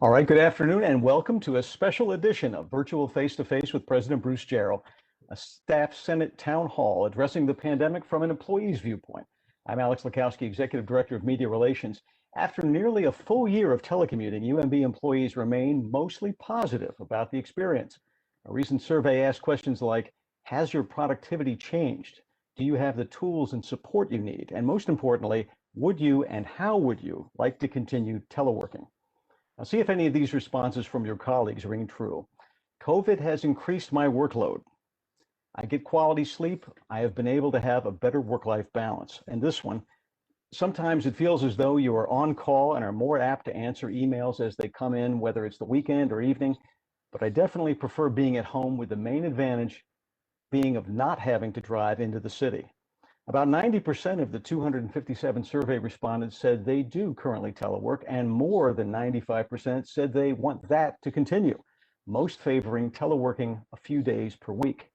All right, good afternoon and welcome to a special edition of Virtual Face-to-Face with President Bruce Jarrell, a Staff Senate town hall addressing the pandemic from an employee's viewpoint. I'm Alex Lakowski, Executive Director of Media Relations. After nearly a full year of telecommuting, UMB employees remain mostly positive about the experience. A recent survey asked questions like, has your productivity changed? Do you have the tools and support you need? And most importantly, would you and how would you like to continue teleworking? Now, see if any of these responses from your colleagues ring true. COVID has increased my workload. I get quality sleep. I have been able to have a better work-life balance. And this one, sometimes it feels as though you are on call and are more apt to answer emails as they come in, whether it's the weekend or evening. But I definitely prefer being at home, with the main advantage being of not having to drive into the city. About 90% of the 257 survey respondents said they do currently telework, and more than 95% said they want that to continue, most favoring teleworking a few days per week.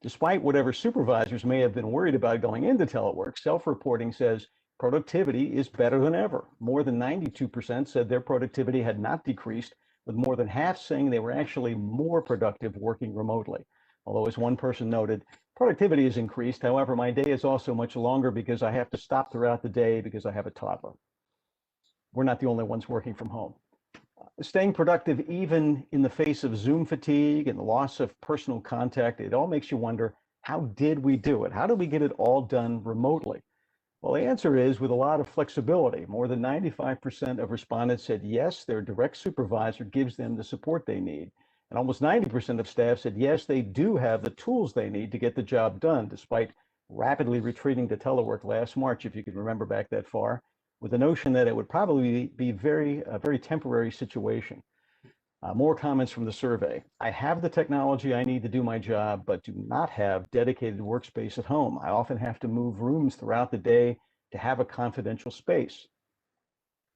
Despite whatever supervisors may have been worried about going into telework, self-reporting says productivity is better than ever. More than 92% said their productivity had not decreased, with more than half saying they were actually more productive working remotely. Although, as one person noted, productivity has increased. However, my day is also much longer because I have to stop throughout the day because I have a toddler. We're not the only ones working from home. Staying productive even in the face of Zoom fatigue and the loss of personal contact, it all makes you wonder, how did we do it? How did we get it all done remotely? Well, the answer is with a lot of flexibility. More than 95% of respondents said yes, their direct supervisor gives them the support they need. And almost 90% of staff said yes, they do have the tools they need to get the job done, despite rapidly retreating to telework last March, if you can remember back that far, with the notion that it would probably be a very temporary situation. More comments from the survey. I have the technology I need to do my job, but do not have dedicated workspace at home. I often have to move rooms throughout the day to have a confidential space.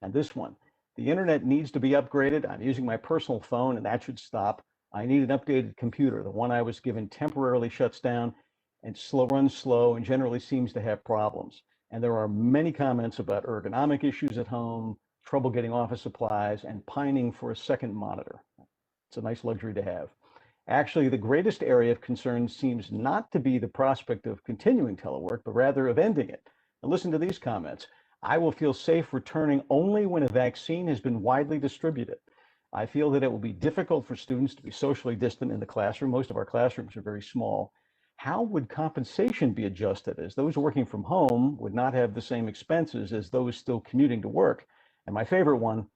And this one, the internet needs to be upgraded. I'm using my personal phone and that should stop. I need an updated computer. The one I was given temporarily shuts down and runs slow and generally seems to have problems. And there are many comments about ergonomic issues at home, trouble getting office supplies, and pining for a second monitor. It's a nice luxury to have. Actually, the greatest area of concern seems not to be the prospect of continuing telework, but rather of ending it. Now listen to these comments. I will feel safe returning only when a vaccine has been widely distributed. I feel that it will be difficult for students to be socially distant in the classroom. Most of our classrooms are very small. How would compensation be adjusted, as those working from home would not have the same expenses as those still commuting to work? And my favorite one,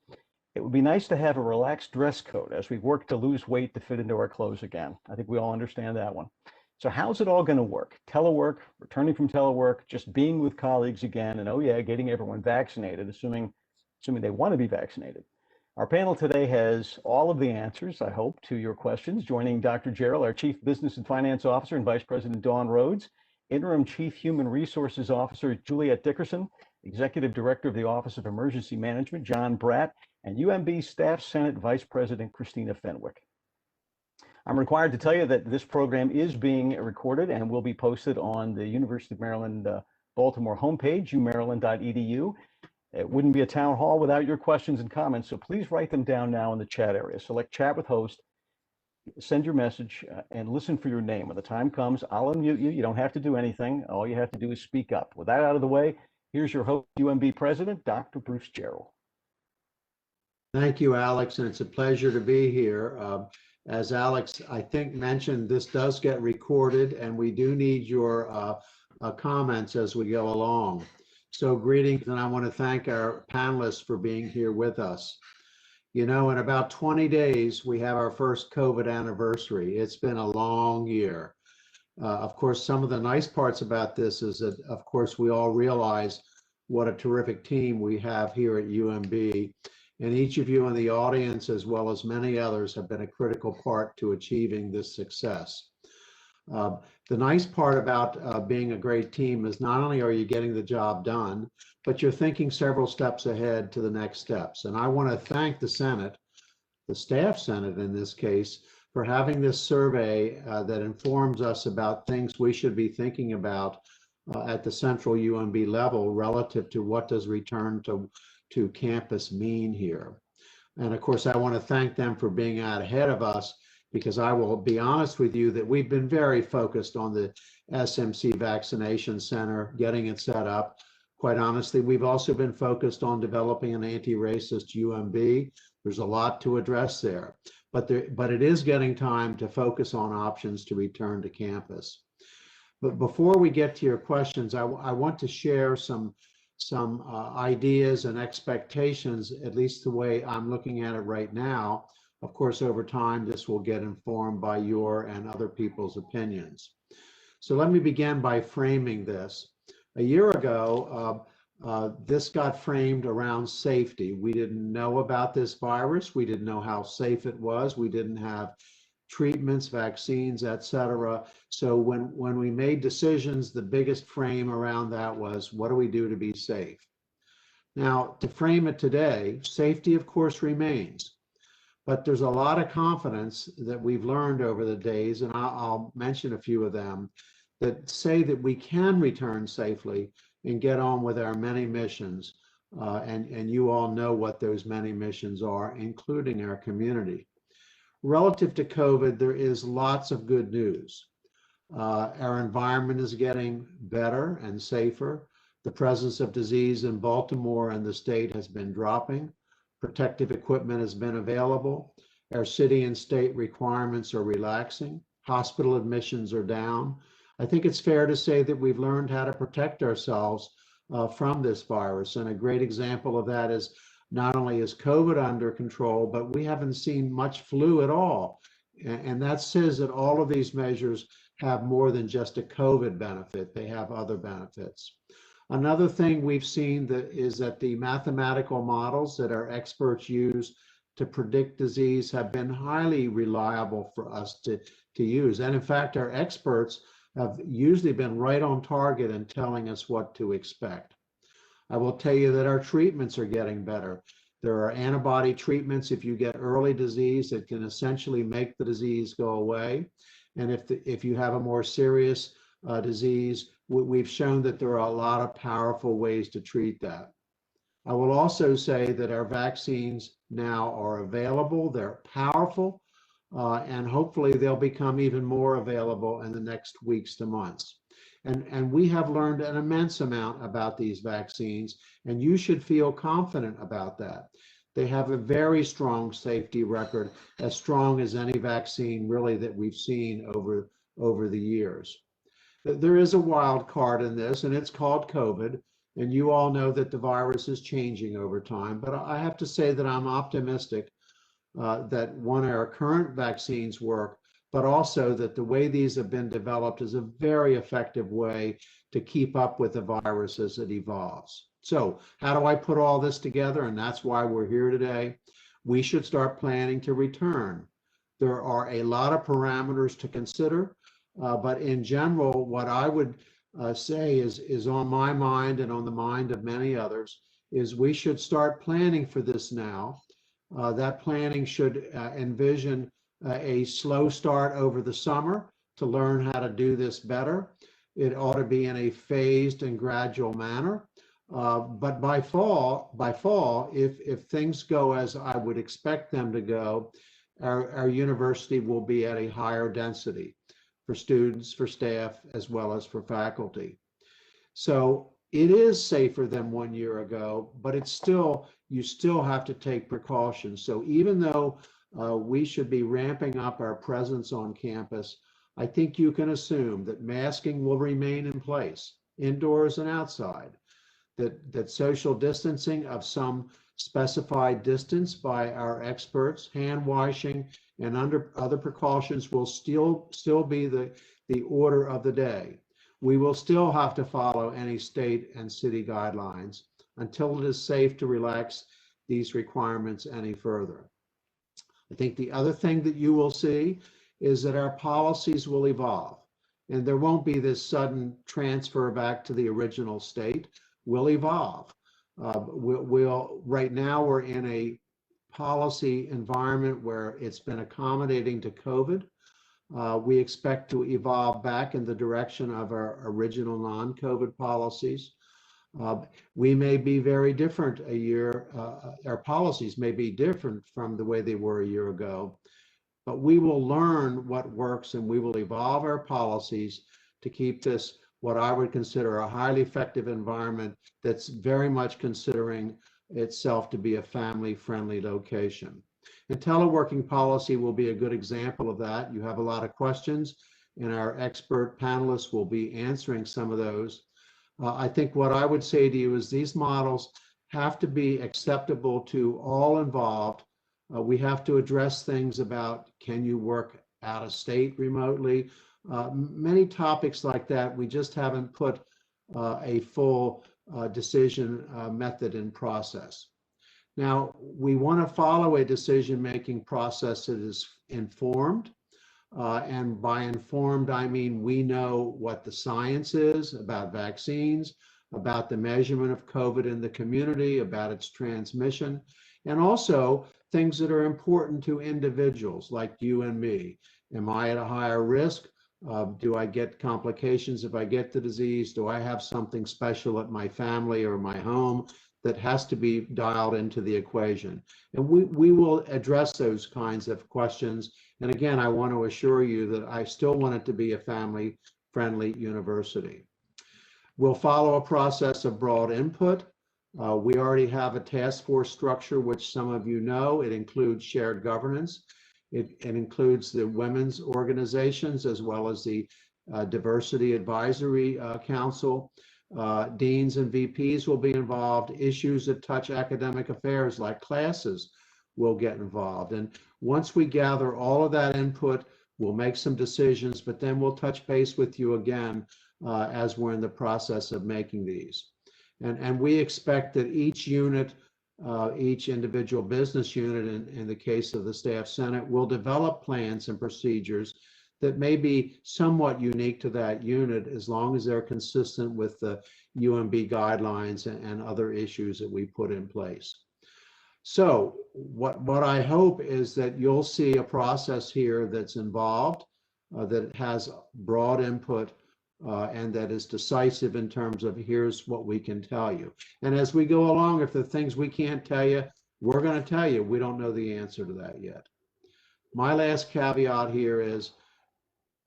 it would be nice to have a relaxed dress code as we work to lose weight to fit into our clothes again. I think we all understand that one. So how's it all going to work? Telework, returning from telework, just being with colleagues again, and oh yeah, getting everyone vaccinated, assuming they want to be vaccinated. Our panel today has all of the answers, I hope, to your questions. Joining Dr. Jarrell, our Chief Business and Finance Officer, and Vice President Dawn Rhodes, Interim Chief Human Resources Officer Juliet Dickerson, Executive Director of the Office of Emergency Management John Bratt, and UMB Staff Senate Vice President Christina Fenwick. I'm required to tell you that this program is being recorded and will be posted on the University of Maryland Baltimore homepage, umaryland.edu. It wouldn't be a town hall without your questions and comments, so please write them down now in the chat area. Select chat with host, send your message, and listen for your name. When the time comes, I'll unmute you. You don't have to do anything. All you have to do is speak up. With that out of the way, here's your host, UMB President, Dr. Bruce Jarrell. Thank you, Alex, and it's a pleasure to be here. As Alex, I think, mentioned, this does get recorded, and we do need your comments as we go along. So greetings, and I want to thank our panelists for being here with us. You know, in about 20 days, we have our first COVID anniversary. It's been a long year. Of course, some of the nice parts about this is that, of course, we all realize what a terrific team we have here at UMB. And each of you in the audience, as well as many others, have been a critical part to achieving this success. The nice part about being a great team is not only are you getting the job done, but you're thinking several steps ahead to the next steps. And I want to thank the Senate, the Staff Senate in this case, for having this survey that informs us about things we should be thinking about at the central UMB level relative to what does return to campus mean here. And of course, I want to thank them for being out ahead of us, because I will be honest with you that we've been very focused on the SMC Vaccination Center, getting it set up. Quite honestly, we've also been focused on developing an anti-racist UMB. There's a lot to address there, but it is getting time to focus on options to return to campus. But before we get to your questions, I want to share some ideas and expectations, at least the way I'm looking at it right now. Of course, over time, this will get informed by your and other people's opinions. So let me begin by framing this. A year ago, this got framed around safety. We didn't know about this virus. We didn't know how safe it was. We didn't have treatments, vaccines, etc. So when we made decisions, the biggest frame around that was, what do we do to be safe? Now, to frame it today, safety, of course, remains. But there's a lot of confidence that we've learned over the days, and I'll mention a few of them, that say that we can return safely and get on with our many missions. And you all know what those many missions are, including our community. Relative to COVID, there is lots of good news. Our environment is getting better and safer. The presence of disease in Baltimore and the state has been dropping. Protective equipment has been available. Our city and state requirements are relaxing. Hospital admissions are down. I think it's fair to say that we've learned how to protect ourselves from this virus. And a great example of that is not only is COVID under control, but we haven't seen much flu at all. And that says that all of these measures have more than just a COVID benefit. They have other benefits. Another thing we've seen is that the mathematical models that our experts use to predict disease have been highly reliable for us to use. And in fact, our experts have usually been right on target in telling us what to expect. I will tell you that our treatments are getting better. There are antibody treatments if you get early disease that can essentially make the disease go away. And if you have a more serious disease, we've shown that there are a lot of powerful ways to treat that. I will also say that our vaccines now are available, they're powerful, and hopefully they'll become even more available in the next weeks to months. And we have learned an immense amount about these vaccines, and you should feel confident about that. They have a very strong safety record, as strong as any vaccine really that we've seen over the years. There is a wild card in this, and it's called COVID, and you all know that the virus is changing over time, but I have to say that I'm optimistic that one, our current vaccines work, but also that the way these have been developed is a very effective way to keep up with the virus as it evolves. So how do I put all this together? And that's why we're here today. We should start planning to return. There are a lot of parameters to consider, but in general, what I would say is on my mind and on the mind of many others is we should start planning for this now. That planning should envision a slow start over the summer to learn how to do this better. It ought to be in a phased and gradual manner. But by fall, if things go as I would expect them to go, our university will be at a higher density for students, for staff, as well as for faculty. So it is safer than 1 year ago, but you still have to take precautions. So even though we should be ramping up our presence on campus, I think you can assume that masking will remain in place, indoors and outside, that social distancing of some specified distance by our experts, hand washing, and other precautions will still be the order of the day. We will still have to follow any state and city guidelines until it is safe to relax these requirements any further. I think the other thing that you will see is that our policies will evolve, and there won't be this sudden transfer back to the original state. We'll evolve. Right now we're in a policy environment where it's been accommodating to COVID. We expect to evolve back in the direction of our original non-COVID policies. We may be very different a year, our policies may be different from the way they were a year ago, but we will learn what works and we will evolve our policies to keep this what I would consider a highly effective environment that's very much considering itself to be a family-friendly location. And teleworking policy will be a good example of that. You have a lot of questions, and our expert panelists will be answering some of those. I think what I would say to you is these models have to be acceptable to all involved. We have to address things about, can you work out of state remotely? Many topics like that, we just haven't put a full decision method in process. Now, we want to follow a decision-making process that is informed. And by informed, I mean we know what the science is about vaccines, about the measurement of COVID in the community, about its transmission, and also things that are important to individuals like you and me. Am I at a higher risk? Do I get complications if I get the disease? Do I have something special at my family or my home that has to be dialed into the equation? And we will address those kinds of questions. And again, I want to assure you that I still want it to be a family-friendly university. We'll follow a process of broad input. We already have a task force structure, which some of you know. It includes shared governance. It includes the women's organizations as well as the Diversity Advisory Council. Deans and VPs will be involved. Issues that touch academic affairs like classes will get involved. And once we gather all of that input, we'll make some decisions, but then we'll touch base with you again as we're in the process of making these. And we expect that each unit, each individual business unit, in the case of the Staff Senate, will develop plans and procedures that may be somewhat unique to that unit as long as they're consistent with the UMB guidelines and other issues that we put in place. So what I hope is that you'll see a process here that's involved, that has broad input, and that is decisive in terms of here's what we can tell you. And as we go along, if there are things we can't tell you, we're going to tell you. We don't know the answer to that yet. My last caveat here is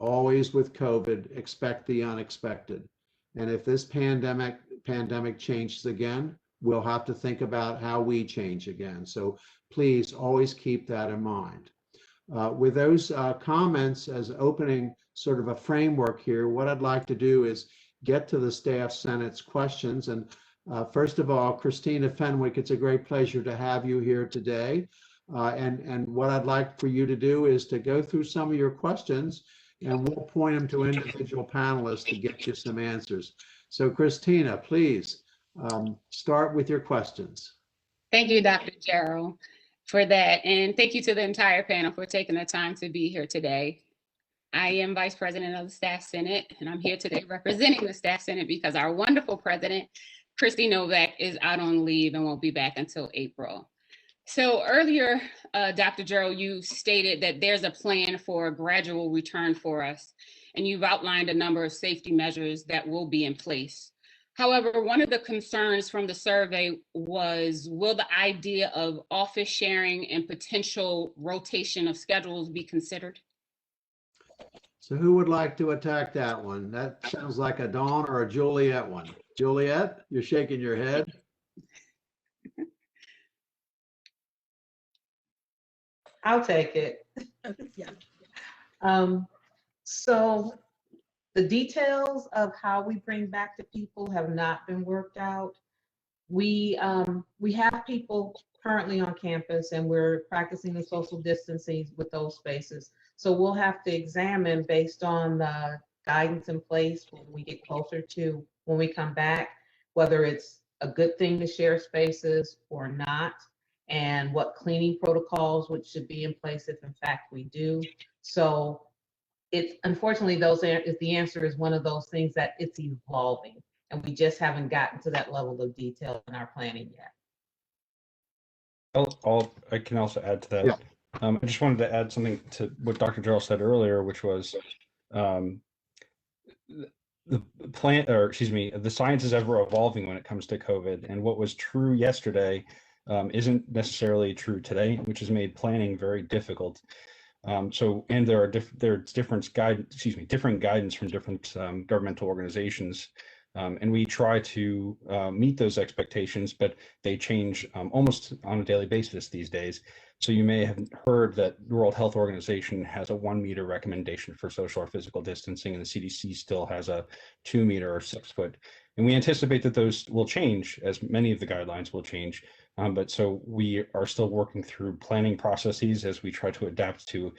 always with COVID, expect the unexpected. And if this pandemic changes again, we'll have to think about how we change again. So please always keep that in mind. With those comments as opening sort of a framework here, what I'd like to do is get to the Staff Senate's questions. And first of all, Christina Fenwick, it's a great pleasure to have you here today. And what I'd like for you to do is to go through some of your questions, and we'll point them to individual panelists to get you some answers. So Christina, please start with your questions. Thank you, Dr. Jarrell, for that. And thank you to the entire panel for taking the time to be here today. I am Vice President of the Staff Senate, and I'm here today representing the Staff Senate because our wonderful President, Christy Novak, is out on leave and won't be back until April. So earlier, Dr. Jarrell, you stated that there's a plan for a gradual return for us, and you've outlined a number of safety measures that will be in place. However, one of the concerns from the survey was, will the idea of office sharing and potential rotation of schedules be considered? So who would like to attack that one? That sounds like a Dawn or a Juliet one. Juliet, you're shaking your head. I'll take it. Yeah. So the details of how we bring back the people have not been worked out. We have people currently on campus and we're practicing the social distancing with those spaces. So we'll have to examine based on the guidance in place when we get closer to when we come back, whether it's a good thing to share spaces or not, and what cleaning protocols which should be in place if in fact we do. So it's unfortunately the answer is one of those things that it's evolving and we just haven't gotten to that level of detail in our planning yet. I can also add to that. Yeah. I just wanted to add something to what Dr. Jarrell said earlier, which was the the science is ever evolving when it comes to COVID, and what was true yesterday isn't necessarily true today, which has made planning very difficult. And there's different guidance from different governmental organizations. And we try to meet those expectations, but they change almost on a daily basis these days. So you may have heard that the World Health Organization has a 1 meter recommendation for social or physical distancing, and the CDC still has a 2 meter or 6 foot. And we anticipate that those will change, as many of the guidelines will change. But so we are still working through planning processes as we try to adapt to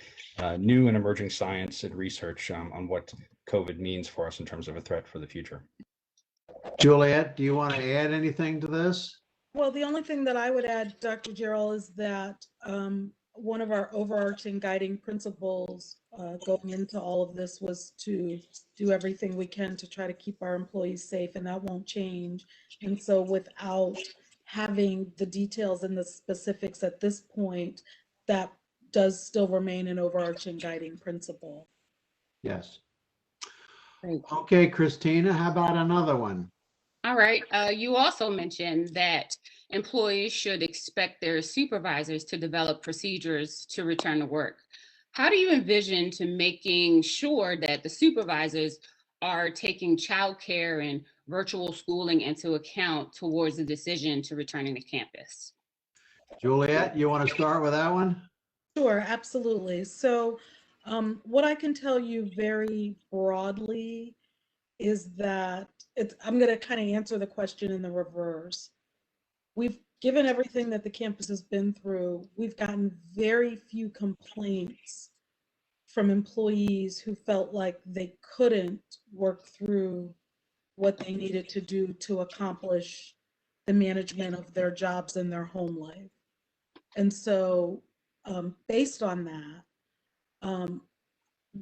new and emerging science and research on what COVID means for us in terms of a threat for the future. Juliet, do you want to add anything to this? Well, the only thing that I would add, Dr. Jarrell, is that one of our overarching guiding principles going into all of this was to do everything we can to try to keep our employees safe, and that won't change. And so without having the details and the specifics at this point, that does still remain an overarching guiding principle. Yes. Great. Okay, Christina, how about another one? All right. You also mentioned that employees should expect their supervisors to develop procedures to return to work. How do you envision to making sure that the supervisors are taking childcare and virtual schooling into account towards the decision to returning to campus? Juliet, you want to start with that one? Sure, absolutely. So what I can tell you very broadly is that I'm going to kind of answer the question in the reverse. We've given everything that the campus has been through. We've gotten very few complaints from employees who felt like they couldn't work through what they needed to do to accomplish the management of their jobs and their home life. And so based on that,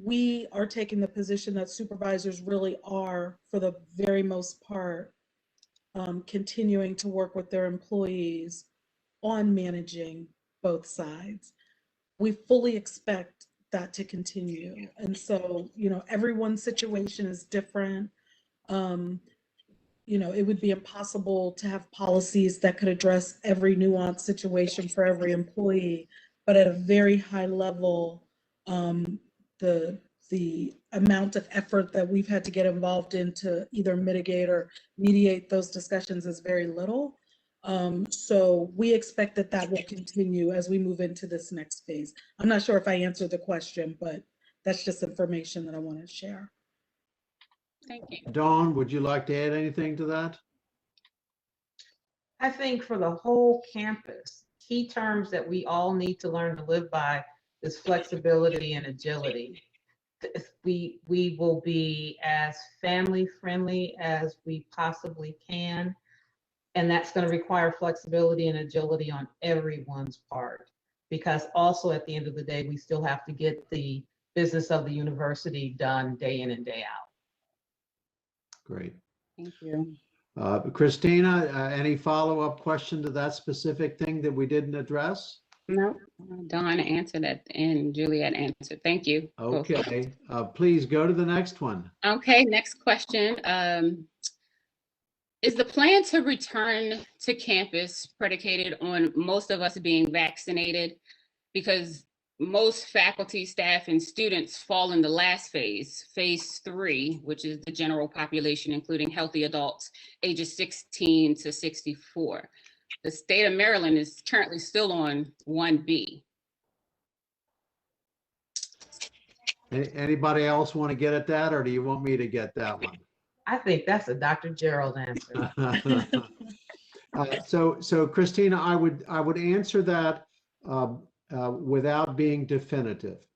we are taking the position that supervisors really are, for the very most part, continuing to work with their employees on managing both sides. We fully expect that to continue. And so, everyone's situation is different. It would be impossible to have policies that could address every nuanced situation for every employee, but at a very high level, the amount of effort that we've had to get involved in to either mitigate or mediate those discussions is very little. So we expect that will continue as we move into this next phase. I'm not sure if I answered the question, but that's just information that I want to share. Thank you. Dawn, would you like to add anything to that? I think for the whole campus, key terms that we all need to learn to live by is flexibility and agility. We will be as family friendly as we possibly can. And that's going to require flexibility and agility on everyone's part, because also at the end of the day, we still have to get the business of the university done day in and day out. Great. Thank you. Christina, any follow-up question to that specific thing that we didn't address? No, Dawn answered that and Juliet answered. Thank you. Okay, please go to the next one. Okay, next question. Is the plan to return to campus predicated on most of us being vaccinated? Because most faculty, staff, and students fall in the last phase, phase 3, which is the general population, including healthy adults ages 16 to 64. The state of Maryland is currently still on 1B. Anybody else want to get at that, or do you want me to get that one? I think that's a Dr. Jarrell answer. So Christina, I would answer that without being definitive.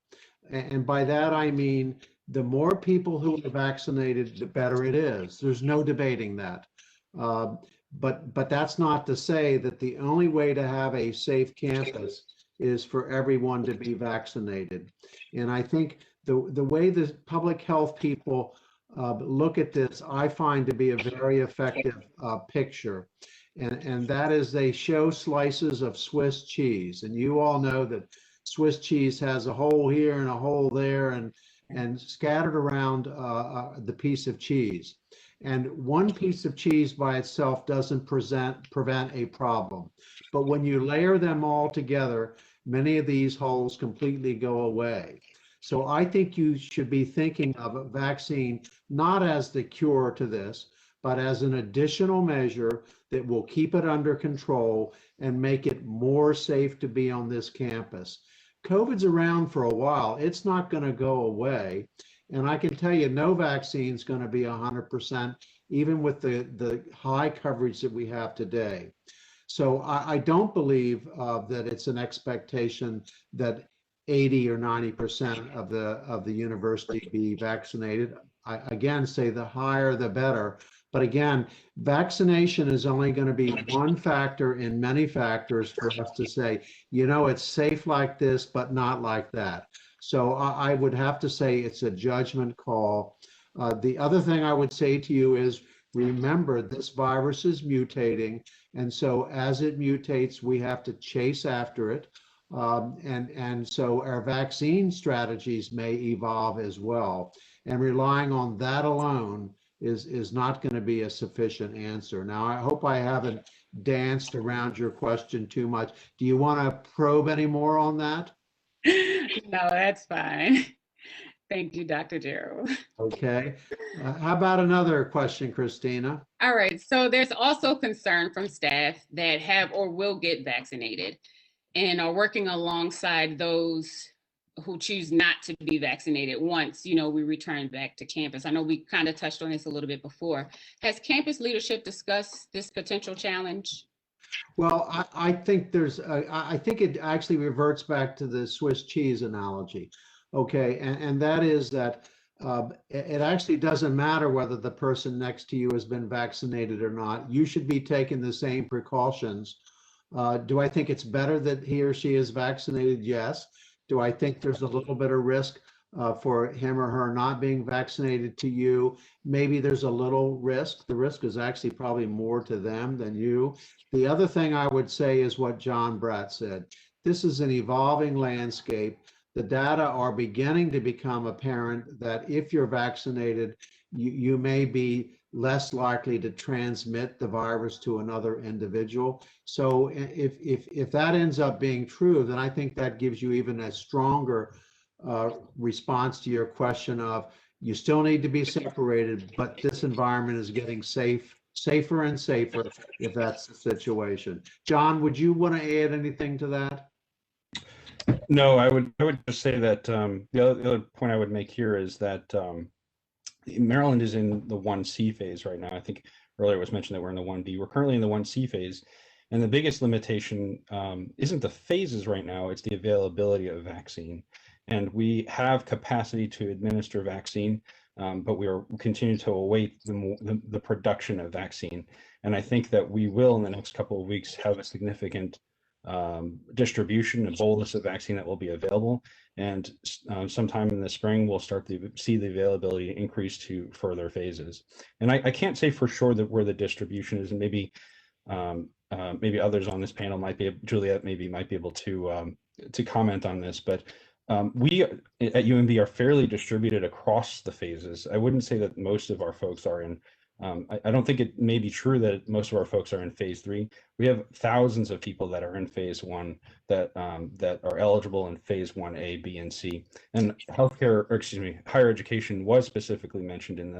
And by that, I mean, the more people who are vaccinated, the better it is. There's no debating that. But that's not to say that the only way to have a safe campus is for everyone to be vaccinated. And I think the way the public health people look at this, I find to be a very effective picture. And that is, they show slices of Swiss cheese. And you all know that Swiss cheese has a hole here and a hole there. and scattered around the piece of cheese. And one piece of cheese by itself doesn't prevent a problem. But when you layer them all together, many of these holes completely go away. So I think you should be thinking of a vaccine not as the cure to this, but as an additional measure that will keep it under control and make it more safe to be on this campus. COVID's around for a while. It's not going to go away. And I can tell you, no vaccine is going to be 100%, even with the high coverage that we have today. So I don't believe that it's an expectation that 80 or 90% of the university be vaccinated. I again say the higher the better. But again, vaccination is only going to be one factor in many factors for us to say, you know, it's safe like this, but not like that. So I would have to say it's a judgment call. The other thing I would say to you is, remember, this virus is mutating. And so as it mutates, we have to chase after it. And so our vaccine strategies may evolve as well. And relying on that alone is not going to be a sufficient answer. Now, I hope I haven't danced around your question too much. Do you want to probe any more on that? No, that's fine. Thank you, Dr. Jarrell. Okay. How about another question, Christina? All right. So there's also concern from staff that have or will get vaccinated and are working alongside those who choose not to be vaccinated once, we return back to campus. I know we kind of touched on this a little bit before. Has campus leadership discussed this potential challenge? Well, I think I think it actually reverts back to the Swiss cheese analogy. Okay, and that is that it actually doesn't matter whether the person next to you has been vaccinated or not. You should be taking the same precautions. Do I think it's better that he or she is vaccinated? Yes. Do I think there's a little bit of risk for him or her not being vaccinated to you? Maybe there's a little risk. The risk is actually probably more to them than you. The other thing I would say is what John Bratt said. This is an evolving landscape. The data are beginning to become apparent that if you're vaccinated, you may be less likely to transmit the virus to another individual. So if that ends up being true, then I think that gives you even a stronger response to your question of, you still need to be separated, but this environment is getting safer and safer if that's the situation. John, would you want to add anything to that? No, I would just say that the other point I would make here is that Maryland is in the 1C phase right now. I think earlier it was mentioned that we're in the 1B. We're currently in the 1C phase. And the biggest limitation isn't the phases right now, it's the availability of vaccine. And we have capacity to administer vaccine, but we are continuing to await the production of vaccine. And I think that we will, in the next couple of weeks, have a significant distribution, a bolus of vaccine that will be available. And sometime in the spring, we'll start to see the availability increase to further phases. And I can't say for sure that where the distribution is, and maybe others on this panel might be, Juliet maybe might be able to comment on this, but we at UMB are fairly distributed across the phases. I wouldn't say that most of our folks are in, I don't think it may be true that most of our folks are in phase 3. We have thousands of people that are in phase 1 that are eligible in phase 1A, B, and C. And higher education was specifically mentioned in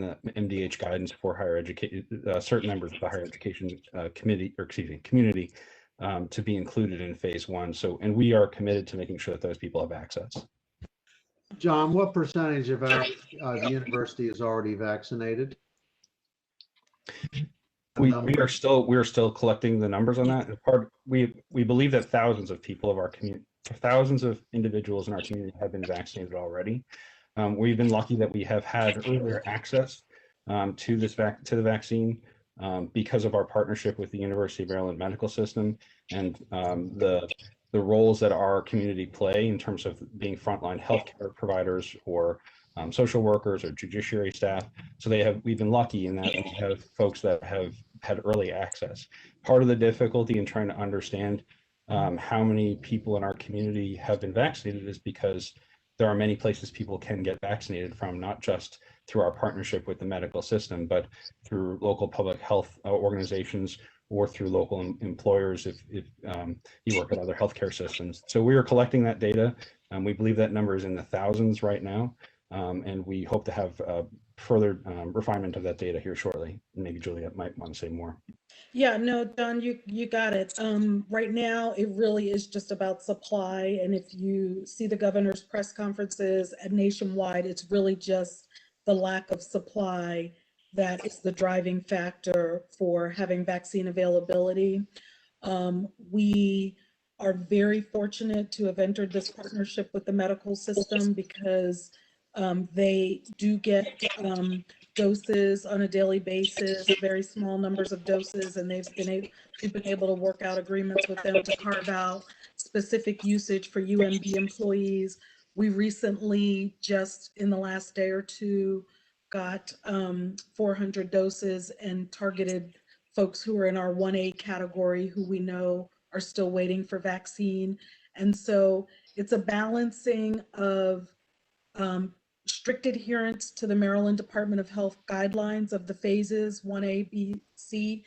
the MDH guidance for higher education, certain members of the higher education community to be included in phase 1. So, and we are committed to making sure that those people have access. John, what percentage of our university is already vaccinated? We are still collecting the numbers on that. We believe that thousands of people of our community, thousands of individuals in our community have been vaccinated already. We've been lucky that we have had earlier access to the vaccine because of our partnership with the University of Maryland Medical System and the roles that our community play in terms of being frontline healthcare providers or social workers or judiciary staff. So we've been lucky in that we have folks that have had early access. Part of the difficulty in trying to understand how many people in our community have been vaccinated is because there are many places people can get vaccinated from, not just through our partnership with the medical system, but through local public health organizations or through local employers if you work at other healthcare systems. So we are collecting that data. We believe that number is in the thousands right now. And we hope to have further refinement of that data here shortly. Maybe Juliet might want to say more. Yeah, no, Don, you got it. Right now, it really is just about supply. And if you see the governor's press conferences at nationwide, it's really just the lack of supply that is the driving factor for having vaccine availability. We are very fortunate to have entered this partnership with the medical system because they do get doses on a daily basis, very small numbers of doses, and we've been able to work out agreements with them to carve out specific usage for UMB employees. We recently, just in the last day or two, got 400 doses and targeted folks who are in our 1A category who we know are still waiting for vaccine. And so it's a balancing of strict adherence to the Maryland Department of Health guidelines of the phases 1A, B, C,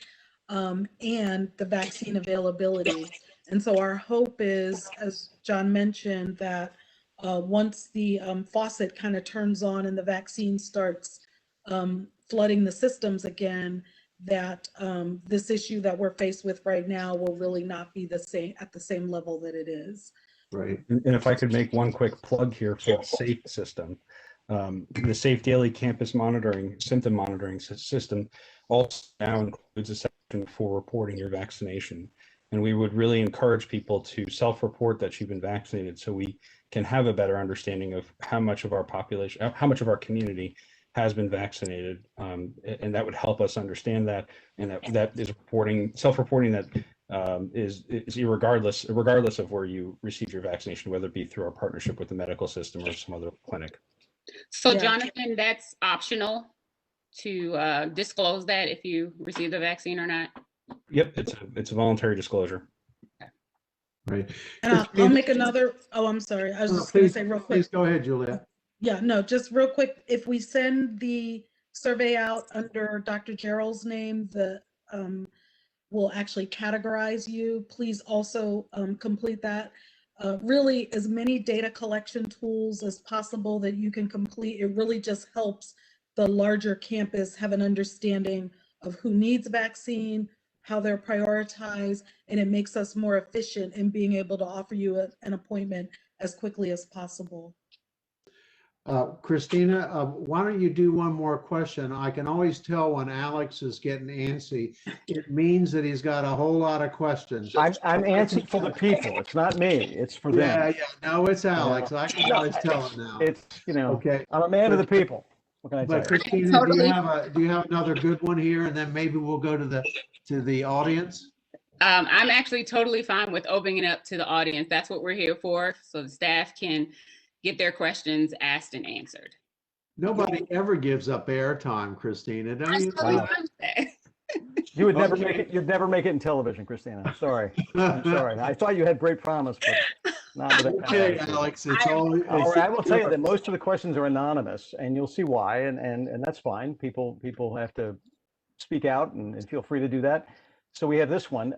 and the vaccine availability. And so our hope is, as John mentioned, that once the faucet kind of turns on and the vaccine starts flooding the systems again, that this issue that we're faced with right now will really not be the same at the same level that it is. Right. And if I could make one quick plug here for the SAFE system. The Safe Daily Campus Monitoring, Symptom Monitoring System also now includes a section for reporting your vaccination. And we would really encourage people to self-report that you've been vaccinated so we can have a better understanding of how much of our population, how much of our community has been vaccinated. And that would help us understand that. And that is self-reporting that is regardless of where you received your vaccination, whether it be through our partnership with the medical system or some other clinic. So Yeah. Jonathan, that's optional to disclose that if you receive the vaccine or not? Yep, it's a voluntary disclosure. Right. And I'll make another, I'm sorry. I was just going to say real quick. Please go ahead, Juliet. Yeah, no, just real quick. If we send the survey out under Dr. Jarrell's name, we'll actually categorize you. Please also complete that. Really, as many data collection tools as possible that you can complete. It really just helps the larger campus have an understanding of who needs vaccine, how they're prioritized, and it makes us more efficient in being able to offer you an appointment as quickly as possible. Christina, why don't you do one more question? I can always tell when Alex is getting antsy. It means that he's got a whole lot of questions. I'm antsy for the people. It's not me. It's for them. Yeah. No, it's Alex. I can always tell it now. It's, Okay. I'm a man of the people. What can I But tell you? Christina, Totally. do you have another good one here, and then maybe we'll go to the audience? I'm actually totally fine with opening it up to the audience. That's what we're here for, so the staff can get their questions asked and answered. Nobody ever gives up airtime, Christina. Don't I'm you? totally fine with that. You would never Okay. make it. You'd never make it in television, Christina. I'm sorry. I'm sorry. I thought you had great promise, but not with that kind of Okay, attitude. Alex, it's all. All right, I will tell you that most of the questions are anonymous, and you'll see why, and that's fine. People have to speak out, and feel free to do that. So we have this one.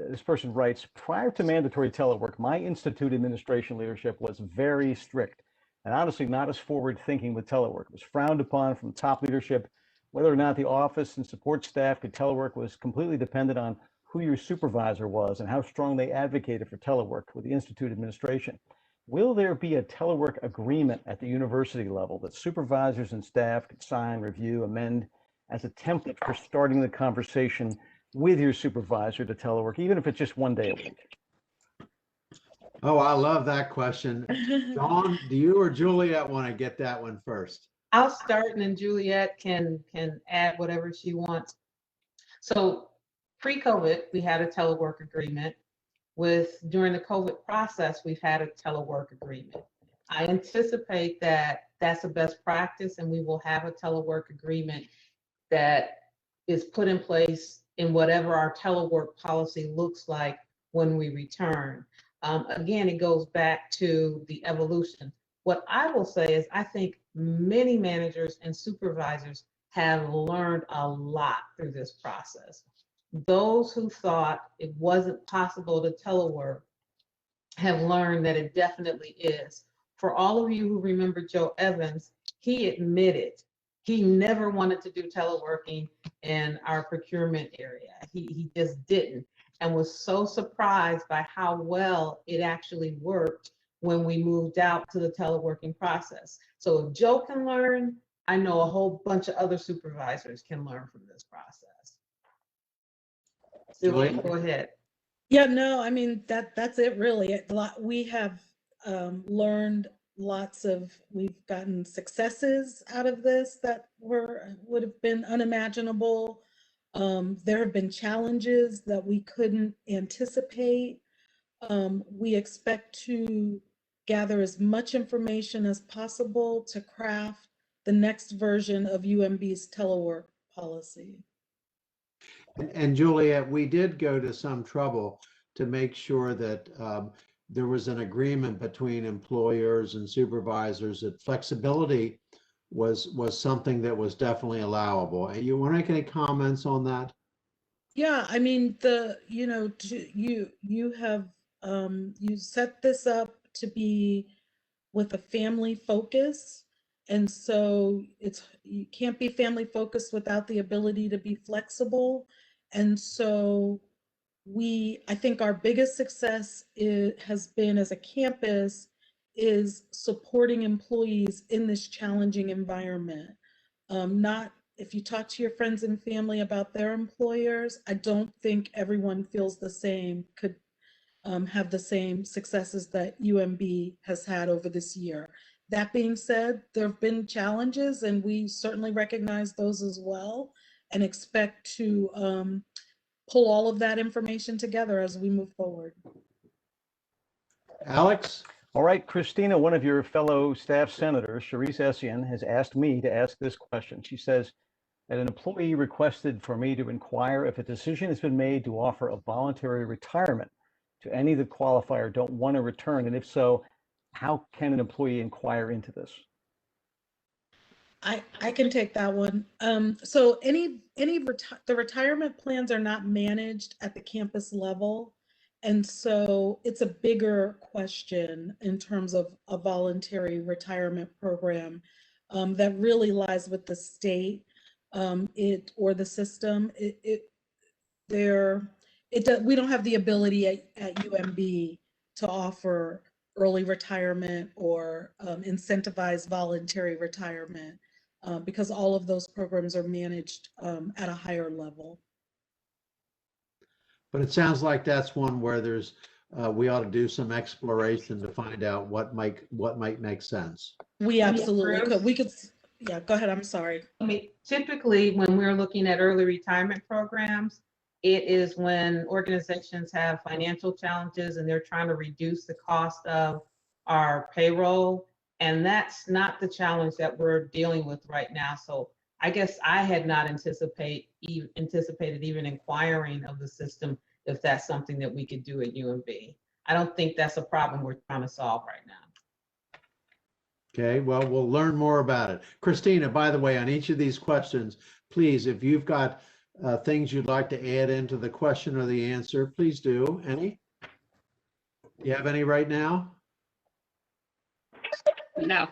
This person writes, prior to mandatory telework, my institute administration leadership was very strict and honestly not as forward thinking with telework. It was frowned upon from top leadership. Whether or not the office and support staff could telework was completely dependent on who your supervisor was and how strong they advocated for telework with the institute administration. Will there be a telework agreement at the university level that supervisors and staff could sign, review, amend as a template for starting the conversation with your supervisor to telework, even if it's just one day a week? Oh, I love that question. Dawn, do you or Juliet want to get that one first? I'll start and then Juliet can add whatever she wants. So pre-COVID, we had a telework agreement. During the COVID process, we've had a telework agreement. I anticipate that that's a best practice and we will have a telework agreement that is put in place in whatever our telework policy looks like when we return. Again, it goes back to the evolution. What I will say is I think many managers and supervisors have learned a lot through this process. Those who thought it wasn't possible to telework have learned that it definitely is. For all of you who remember Joe Evans, he admitted he never wanted to do teleworking in our procurement area. He just didn't, and was so surprised by how well it actually worked when we moved out to the teleworking process. So if Joe can learn, I know a whole bunch of other supervisors can learn from this process. Juliet, go ahead. Yeah, no, I mean, that's it really. We have learned we've gotten successes out of this that would have been unimaginable. There have been challenges that we couldn't anticipate. We expect to gather as much information as possible to craft the next version of UMB's telework policy. And Juliet, we did go to some trouble to make sure that there was an agreement between employers and supervisors that flexibility was something that was definitely allowable. And you want to make any comments on that? Yeah, I mean, you have you set this up to be with a family focus, and so you can't be family focused without the ability to be flexible. And so I think our biggest success has been as a campus is supporting employees in this challenging environment. Not If you talk to your friends and family about their employers, I don't think everyone feels the same, could have the same successes that UMB has had over this year. That being said, there have been challenges, and we certainly recognize those as well, and expect to pull all of that information together as we move forward. Alex? All right, Christina, one of your fellow staff senators, Sharice Essian, has asked me to ask this question. She says that an employee requested for me to inquire if a decision has been made to offer a voluntary retirement to any that qualify or don't want to return, and if so, how can an employee inquire into this? I can take that one. So the retirement plans are not managed at the campus level. And so it's a bigger question in terms of a voluntary retirement program that really lies with the state or the system. We don't have the ability at UMB to offer early retirement or incentivize voluntary retirement because all of those programs are managed at a higher level. But it sounds like that's one where we ought to do some exploration to find out what might make sense. We absolutely could. We could, yeah, go ahead. I'm sorry. I mean, typically when we're looking at early retirement programs, it is when organizations have financial challenges and they're trying to reduce the cost of our payroll. And that's not the challenge that we're dealing with right now. So I guess I had not anticipated even inquiring of the system if that's something that we could do at UMB. I don't think that's a problem we're trying to solve right now. Okay, well, we'll learn more about it. Christina, by the way, on each of these questions, please, if you've got things you'd like to add into the question or the answer, please do. Any? Do you have any right now? No.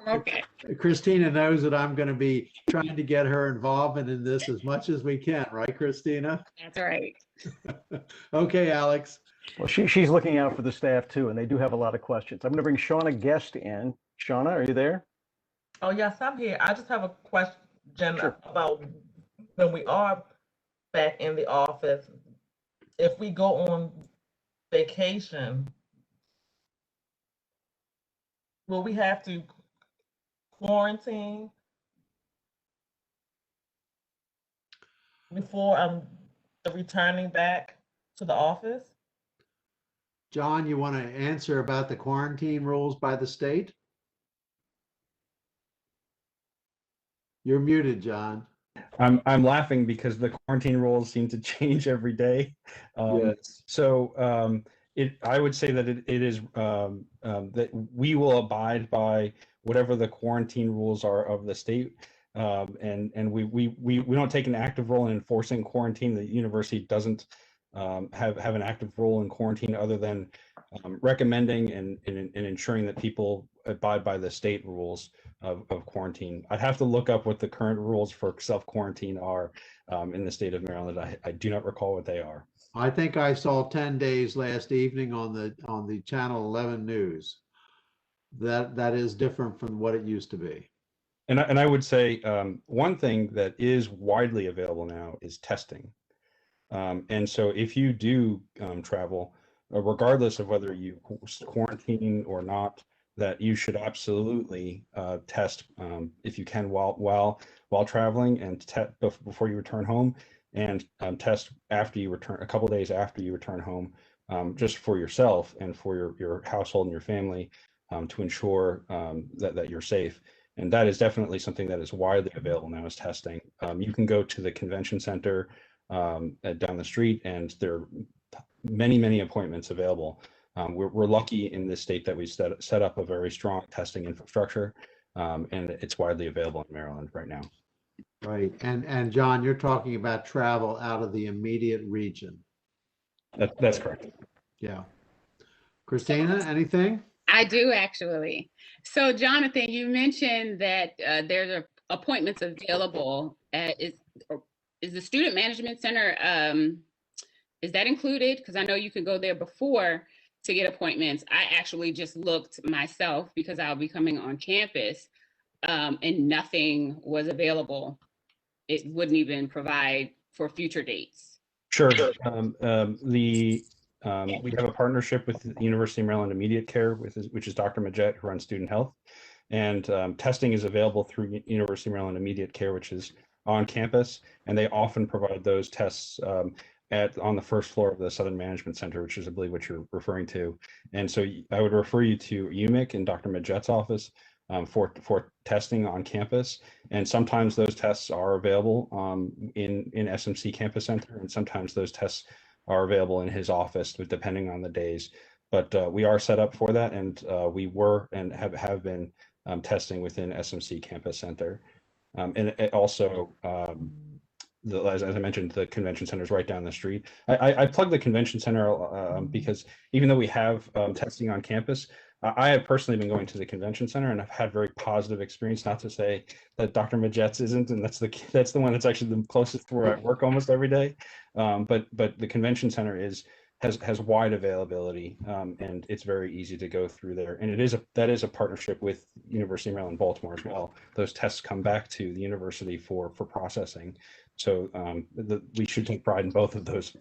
Okay. Christina knows that I'm going to be trying to get her involvement in this as much as we can, right, Christina? That's right. Okay, Alex. Well, she's looking out for the staff too, and they do have a lot of questions. I'm going to bring Shauna Guest in. Shauna, are you there? Oh, yes, I'm here. I just have a question Sure. about when we are back in the office, if we go on vacation, will we have to quarantine before returning back to the office? John, you want to answer about the quarantine rules by the state? You're muted, John. I'm laughing because the quarantine rules seem to change every day. Yes. So I would say that it is that we will abide by whatever the quarantine rules are of the state. And we don't take an active role in enforcing quarantine. The university doesn't have an active role in quarantine other than recommending and ensuring that people abide by the state rules of quarantine. I'd have to look up what the current rules for self-quarantine are in the state of Maryland. I do not recall what they are. I think I saw 10 days last evening on the Channel 11 news. That is different from what it used to be. And I would say one thing that is widely available now is testing. And so if you do travel, regardless of whether you quarantine or not, that you should absolutely test if you can while traveling, and before you return home, and test after you return, a couple of days after you return home, just for yourself and for your household and your family, to ensure that you're safe. And that is definitely something that is widely available now, is testing. You can go to the convention center down the street, and there are many appointments available. We're lucky in this state that we set up a very strong testing infrastructure, and it's widely available in Maryland right now. Right. And John, you're talking about travel out of the immediate region. That's correct. Yeah. Christina, anything? I do, actually. So Jonathan, you mentioned that there's appointments available. Is the Student Management Center, is that included? Because I know you can go there before to get appointments. I actually just looked myself because I'll be coming on campus, and nothing was available. It wouldn't even provide for future dates. Sure. We have a partnership with the University of Maryland Immediate Care, which is Dr. Majette, who runs student health. And testing is available through University of Maryland Immediate Care, which is on campus. And they often provide those tests on the first floor of the Southern Management Center, which is, I believe, what you're referring to. And so I would refer you to UMIC and Dr. Majette's office for testing on campus. And sometimes those tests are available in SMC Campus Center, and sometimes those tests are available in his office, depending on the days. But we are set up for that, and we were and have been testing within SMC Campus Center. And it also, as I mentioned, the convention center is right down the street. I plug the convention center because even though we have testing on campus, I have personally been going to the convention center, and I've had very positive experience. Not to say that Dr. Majette's isn't, and that's the one that's actually the closest to where I work almost every day. But the convention center has wide availability, and it's very easy to go through there. And that is a partnership with University of Maryland Baltimore as well. Those tests come back to the university for processing. So we should take pride in both of those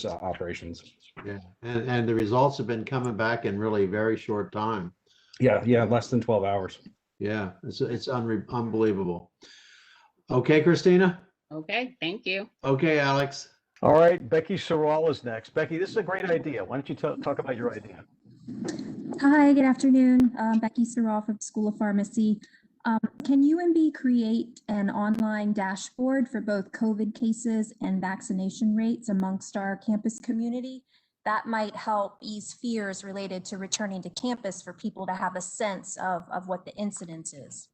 operations. Yeah, and the results have been coming back in really very short time. Yeah, less than 12 hours. Yeah, it's unbelievable. Okay, Christina? Okay, thank you. Okay, Alex. All right, Becky Sorrell is next. Becky, this is a great idea. Why don't you talk about your idea? Hi, good afternoon. Becky Sorrell from School of Pharmacy. Can UMB create an online dashboard for both COVID cases and vaccination rates amongst our campus community? That might help ease fears related to returning to campus for people to have a sense of what the incidence is.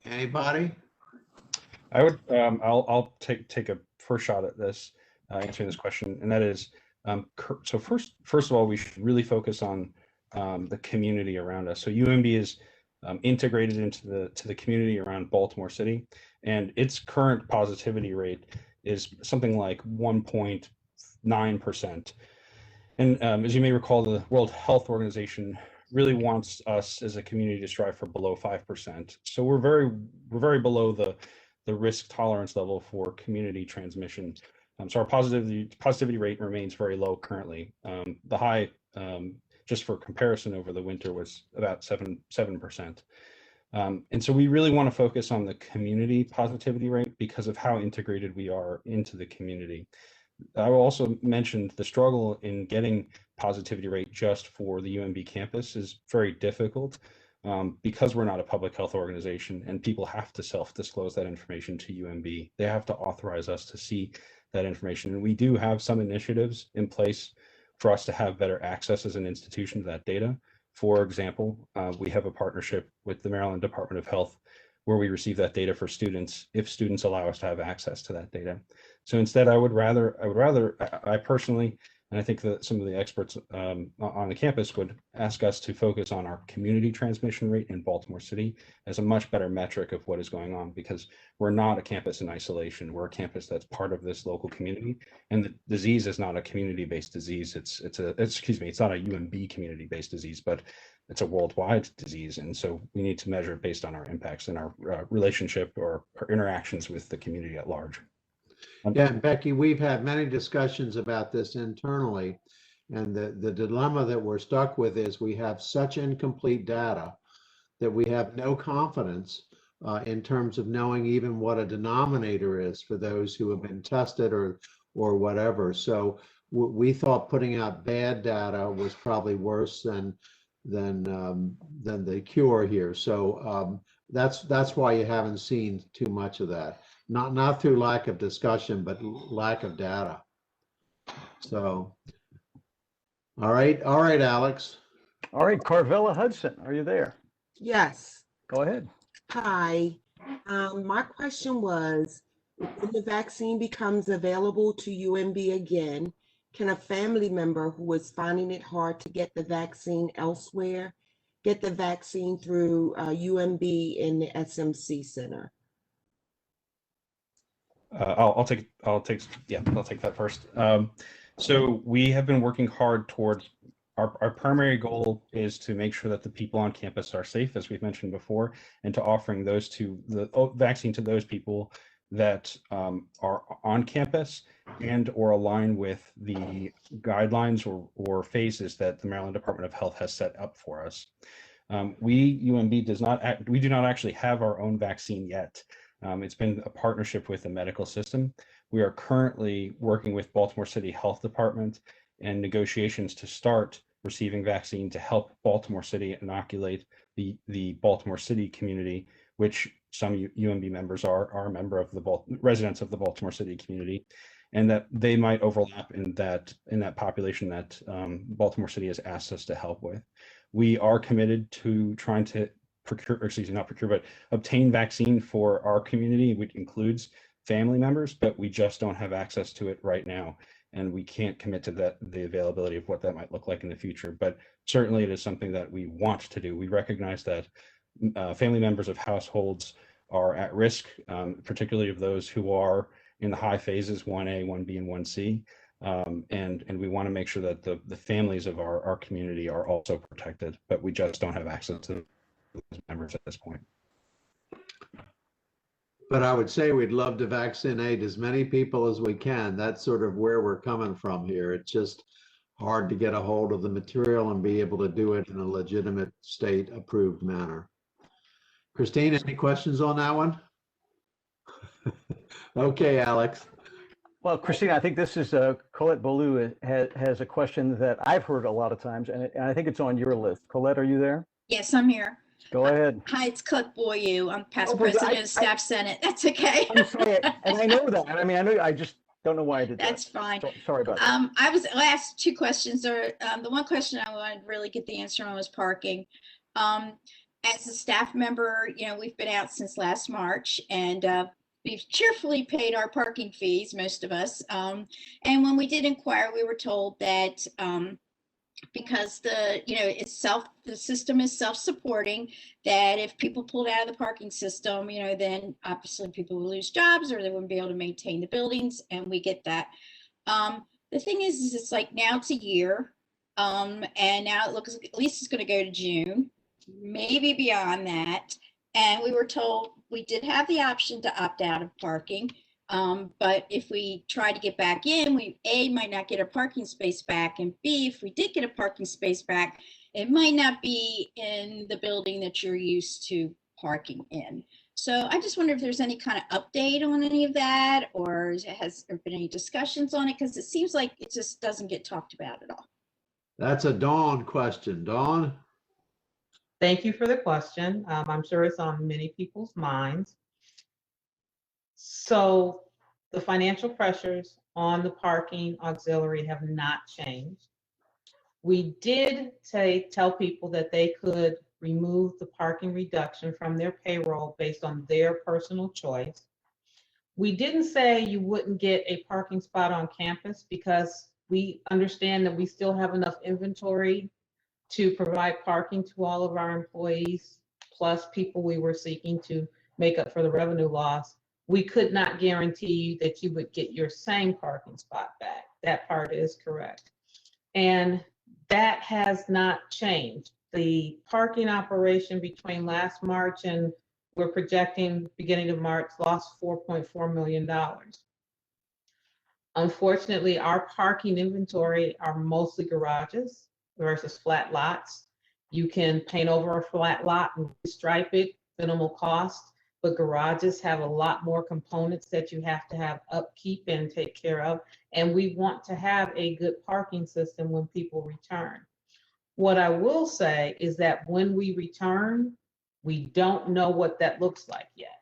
Anybody? I would. I'll take a first shot at this, answering this question, and that is, so first of all, we should really focus on the community around us. So UMB is integrated into the community around Baltimore City, and its current positivity rate is something like 1.9%. And as you may recall, the World Health Organization really wants us as a community to strive for below 5%. So we're very below the risk tolerance level for community transmission. So our positivity rate remains very low currently. The high, just for comparison, over the winter was about 7%. And so we really want to focus on the community positivity rate because of how integrated we are into the community. I will also mention the struggle in getting positivity rate just for the UMB campus is very difficult. because we're not a public health organization and people have to self-disclose that information to UMB, they have to authorize us to see that information. And we do have some initiatives in place for us to have better access as an institution to that data. For example, we have a partnership with the Maryland Department of Health where we receive that data for students if students allow us to have access to that data. So instead, I personally, and I think that some of the experts on the campus would ask us to focus on our community transmission rate in Baltimore City as a much better metric of what is going on, because we're not a campus in isolation. We're a campus that's part of this local community, and the disease is not a community-based disease. It's not a UMB community-based disease, but it's a worldwide disease. And so we need to measure it based on our impacts and our relationship or our interactions with the community at large. Yeah, and Becky, we've had many discussions about this internally, and the dilemma that we're stuck with is we have such incomplete data that we have no confidence in terms of knowing even what a denominator is for those who have been tested or whatever. So we thought putting out bad data was probably worse than the cure here. So that's why you haven't seen too much of that. Not through lack of discussion, but lack of data. So, all right, Alex. All right, Carvella Hudson, are you there? Yes. Go ahead. Hi. My question was, when the vaccine becomes available to UMB again, can a family member who is finding it hard to get the vaccine elsewhere get the vaccine through UMB in the SMC Center? I'll take that first. So we have been working hard towards our primary goal is to make sure that the people on campus are safe, as we've mentioned before, and to offering the vaccine to those people that are on campus and or align with the guidelines or phases that the Maryland Department of Health has set up for us. UMB do not actually have our own vaccine yet. It's been a partnership with the medical system. We are currently working with Baltimore City Health Department and negotiations to start receiving vaccine to help Baltimore City inoculate the Baltimore City community, which some UMB members are a member of the residents of the Baltimore City community, and that they might overlap in that population that Baltimore City has asked us to help with. We are committed to trying to obtain vaccine for our community, which includes family members, but we just don't have access to it right now. And we can't commit to the availability of what that might look like in the future. But certainly it is something that we want to do. We recognize that family members of households are at risk, particularly of those who are in the high phases, 1A, 1B, and 1C. And we want to make sure that the families of our community are also protected, but we just don't have access to those members at this point. But I would say we'd love to vaccinate as many people as we can. That's sort of where we're coming from here. It's just hard to get a hold of the material and be able to do it in a legitimate state approved manner. Christine, any questions on that one? Okay, Alex. Well, Christina, I think this is Colette Beaulieu has a question that I've heard a lot of times, and I think it's on your list. Colette, are you there? Yes, I'm here. Go ahead. Hi, it's Colette Beaulieu. I'm past president of the Staff Senate. That's okay. I'm sorry, and I know that. I mean, I just don't know why I did that. That's fine. Sorry about that. I'll ask two questions. The one question I wanted to really get the answer on was parking. As a staff member, we've been out since last March, and we've cheerfully paid our parking fees, most of us. And when we did inquire, we were told that because the system is self-supporting, that if people pulled out of the parking system, then obviously people will lose jobs or they wouldn't be able to maintain the buildings, and we get that. The thing is it's like now it's a year, and now it looks like at least it's going to go to June, maybe beyond that. And we were told we did have the option to opt out of parking. But if we try to get back in, we A, might not get a parking space back, and B, if we did get a parking space back, it might not be in the building that you're used to parking in. So I just wonder if there's any kind of update on any of that, or has there been any discussions on it? Because it seems like it just doesn't get talked about at all. That's a Dawn question. Dawn? Thank you for the question. I'm sure it's on many people's minds. So the financial pressures on the parking auxiliary have not changed. We did tell people that they could remove the parking reduction from their payroll based on their personal choice. We didn't say you wouldn't get a parking spot on campus because we understand that we still have enough inventory to provide parking to all of our employees, plus people we were seeking to make up for the revenue loss. We could not guarantee that you would get your same parking spot back. That part is correct. And that has not changed. The parking operation between last March and we're projecting beginning of March lost $4.4 million. Unfortunately, our parking inventory are mostly garages versus flat lots. You can paint over a flat lot and stripe it, minimal cost, but garages have a lot more components that you have to have upkeep and take care of. And we want to have a good parking system when people return. What I will say is that when we return, we don't know what that looks like yet.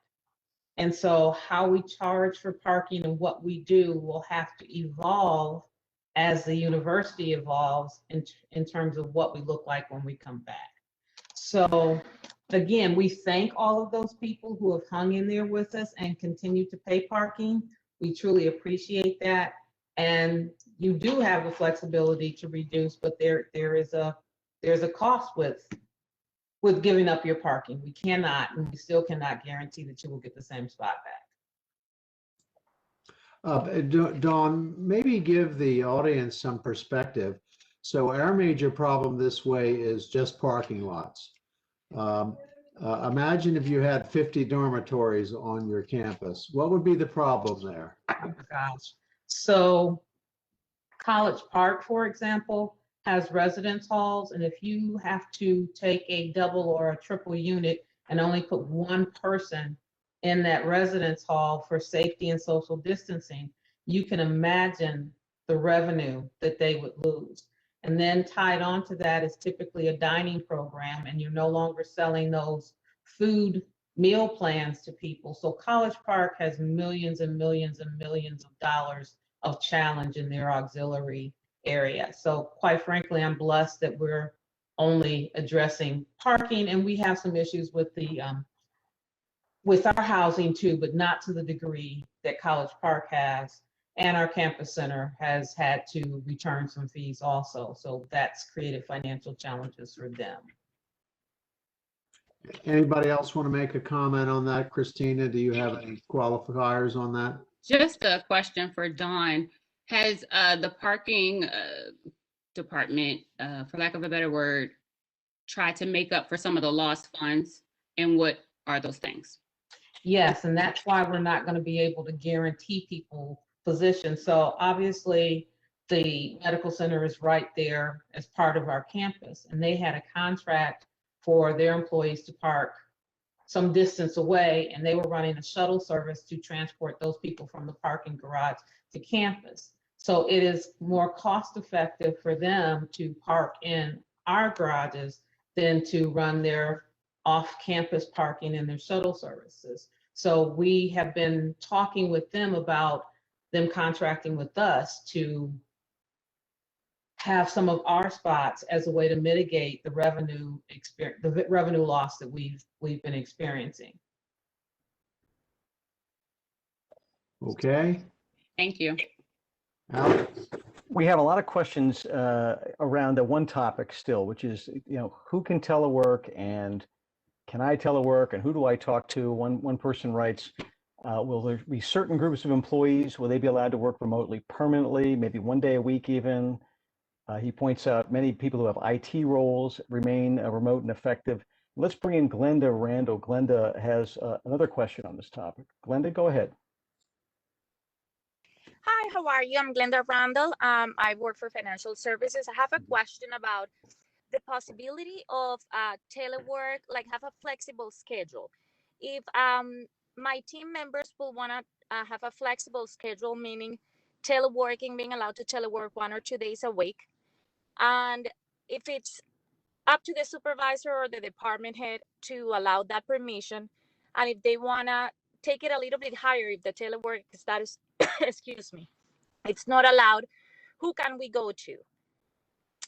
And so how we charge for parking and what we do will have to evolve as the university evolves in terms of what we look like when we come back. So again, we thank all of those people who have hung in there with us and continue to pay parking. We truly appreciate that. And you do have the flexibility to reduce, but there's a cost with giving up your parking. We cannot, and we still cannot guarantee that you will get the same spot back. Dawn, maybe give the audience some perspective. So our major problem this way is just parking lots. Imagine if you had 50 dormitories on your campus. What would be the problem there? Oh my gosh. So College Park, for example, has residence halls, and if you have to take a double or a triple unit and only put one person in that residence hall for safety and social distancing, you can imagine the revenue that they would lose. And then tied on to that is typically a dining program, and you're no longer selling those food meal plans to people. So College Park has millions and millions and millions of dollars of challenge in their auxiliary area. So quite frankly, I'm blessed that we're only addressing parking, and we have some issues with the with our housing too, but not to the degree that College Park has. And our campus center has had to return some fees also. So that's created financial challenges for them. Anybody else want to make a comment on that? Christina, do you have any qualifiers on that? Just a question for Dawn. Has the parking department, for lack of a better word, tried to make up for some of the lost funds? And what are those things? Yes, and that's why we're not going to be able to guarantee people positions. So obviously, the medical center is right there as part of our campus, and they had a contract for their employees to park some distance away, and they were running a shuttle service to transport those people from the parking garage to campus. So it is more cost effective for them to park in our garages than to run their off-campus parking in their shuttle services. So we have been talking with them about them contracting with us to have some of our spots as a way to mitigate the revenue loss that we've been experiencing. Okay. Thank you. Alex? We have a lot of questions around the one topic still, which is, who can telework and can I telework and who do I talk to? One person writes, will there be certain groups of employees, will they be allowed to work remotely permanently, maybe one day a week even? He points out many people who have IT roles remain remote and effective. Let's bring in Glenda Randall. Glenda has another question on this topic. Glenda, go ahead. Hi, how are you? I'm Glenda Randall. I work for financial services. I have a question about the possibility of telework, like have a flexible schedule. If my team members will want to have a flexible schedule, meaning teleworking, being allowed to telework 1 or 2 days a week, and if it's up to the supervisor or the department head to allow that permission. And if they want to take it a little bit higher, if the telework status, excuse me, it's not allowed, who can we go to?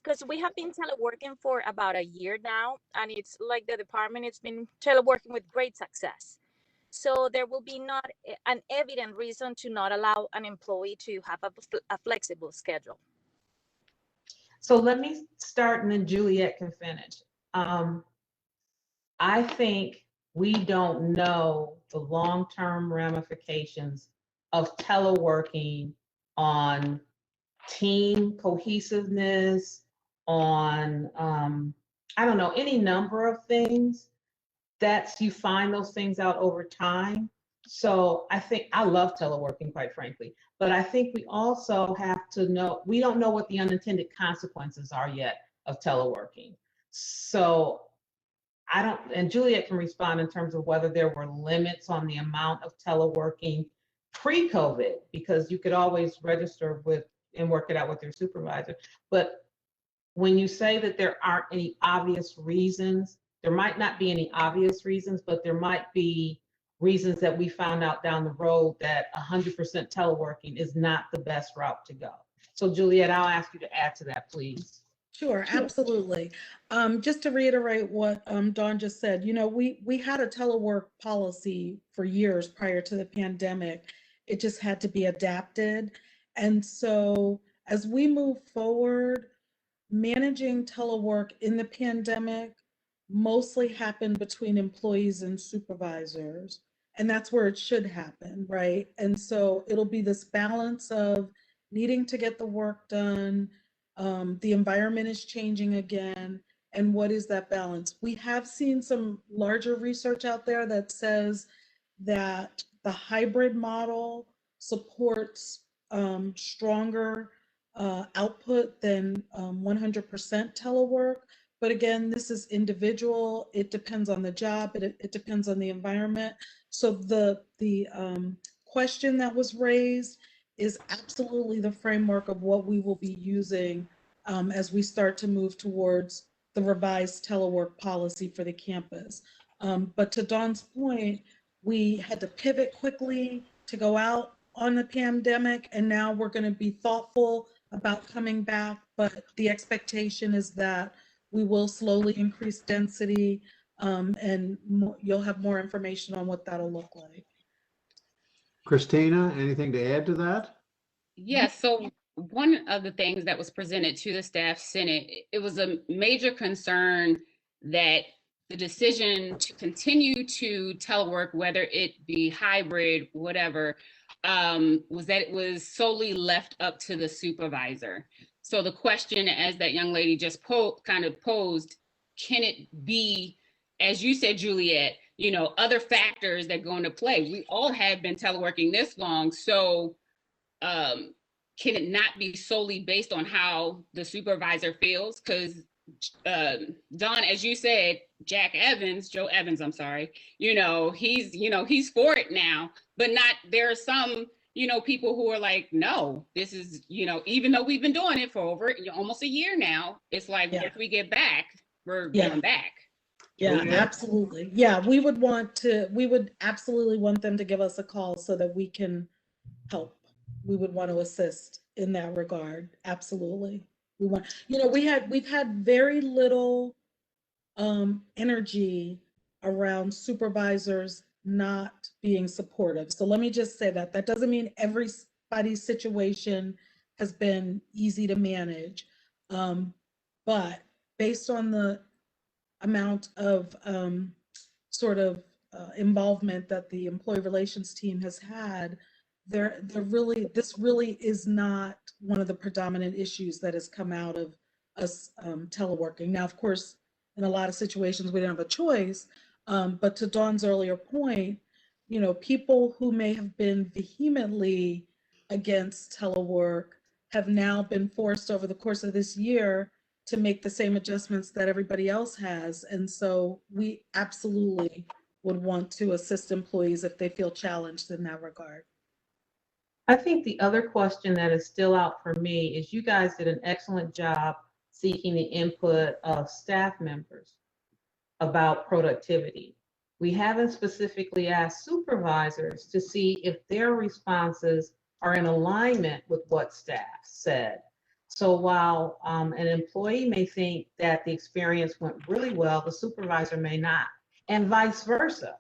Because we have been teleworking for about a year now, and it's like the department, it's been teleworking with great success. So there will be not an evident reason to not allow an employee to have a flexible schedule. So let me start and then Juliet can finish. I think we don't know the long-term ramifications of teleworking on team cohesiveness, on, I don't know, any number of things. You find those things out over time. So I think I love teleworking, quite frankly, but I think we also have to know, we don't know what the unintended consequences are yet of teleworking. So I don't, and Juliet can respond in terms of whether there were limits on the amount of teleworking pre-COVID, because you could always register with and work it out with your supervisor. But when you say that there aren't any obvious reasons, there might not be any obvious reasons, but there might be reasons that we found out down the road that 100% teleworking is not the best route to go. So Juliet, I'll ask you to add to that, please. Sure, absolutely. Just to reiterate what Dawn just said, you know, we had a telework policy for years prior to the pandemic. It just had to be adapted. And so as we move forward, managing telework in the pandemic mostly happened between employees and supervisors. And that's where it should happen, right? And so it'll be this balance of needing to get the work done. The environment is changing again. And what is that balance? We have seen some larger research out there that says that the hybrid model supports stronger output than 100% telework. But again, this is individual. It depends on the job. It depends on the environment. So the question that was raised is absolutely the framework of what we will be using as we start to move towards the revised telework policy for the campus. But to Dawn's point, we had to pivot quickly to go out on the pandemic, and now we're going to be thoughtful about coming back. But the expectation is that we will slowly increase density, and you'll have more information on what that'll look like. Christina, anything to add to that? Yes, so one of the things that was presented to the Staff Senate, it was a major concern that the decision to continue to telework, whether it be hybrid, whatever, was that it was solely left up to the supervisor. So the question, as that young lady just kind of posed, can it be, as you said, Juliet, you know, other factors that go into play? We all have been teleworking this long, so can it not be solely based on how the supervisor feels? Because Dawn, as you said, Joe Evans, I'm sorry, he's for it now, but there are some, people who are like, no, this is, even though we've been doing it for over almost a year now, it's like, if we get back, we're going back. Yeah, absolutely. Yeah, we would absolutely want them to give us a call so that we can help. We would want to assist in that regard. Absolutely. We've had very little energy around supervisors not being supportive. So let me just say that doesn't mean everybody's situation has been easy to manage. But based on the amount of involvement that the employee relations team has had, this really is not one of the predominant issues that has come out of us teleworking. Now, of course, in a lot of situations, we don't have a choice. But to Dawn's earlier point, people who may have been vehemently against telework have now been forced over the course of this year to make the same adjustments that everybody else has. And so we absolutely would want to assist employees if they feel challenged in that regard. I think the other question that is still out for me is you guys did an excellent job seeking the input of staff members about productivity. We haven't specifically asked supervisors to see if their responses are in alignment with what staff said. So while an employee may think that the experience went really well, the supervisor may not, and vice versa.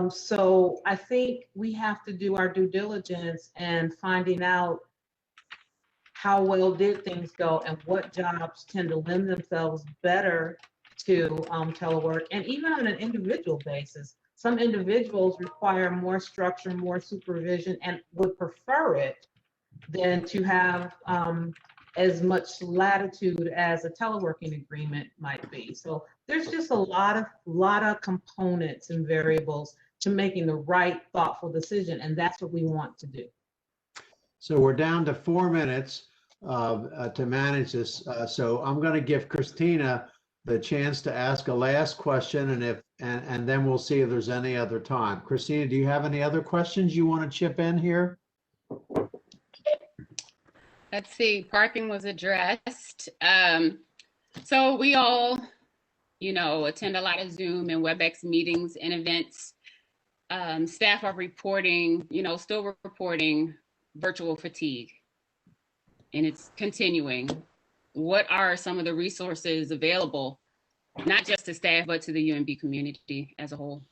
So I think we have to do our due diligence and finding out how well did things go and what jobs tend to lend themselves better to telework, and even on an individual basis. Some individuals require more structure, more supervision, and would prefer it than to have as much latitude as a teleworking agreement might be. So there's just a lot of components and variables to making the right, thoughtful decision, and that's what we want to do. So we're down to 4 minutes to manage this. So I'm going to give Christina the chance to ask a last question, and then we'll see if there's any other time. Christina, do you have any other questions you want to chip in here? Let's see, parking was addressed. So we all, attend a lot of Zoom and WebEx meetings and events. Staff are reporting, still reporting virtual fatigue, and it's continuing. What are some of the resources available, not just to staff, but to the UMB community as a whole?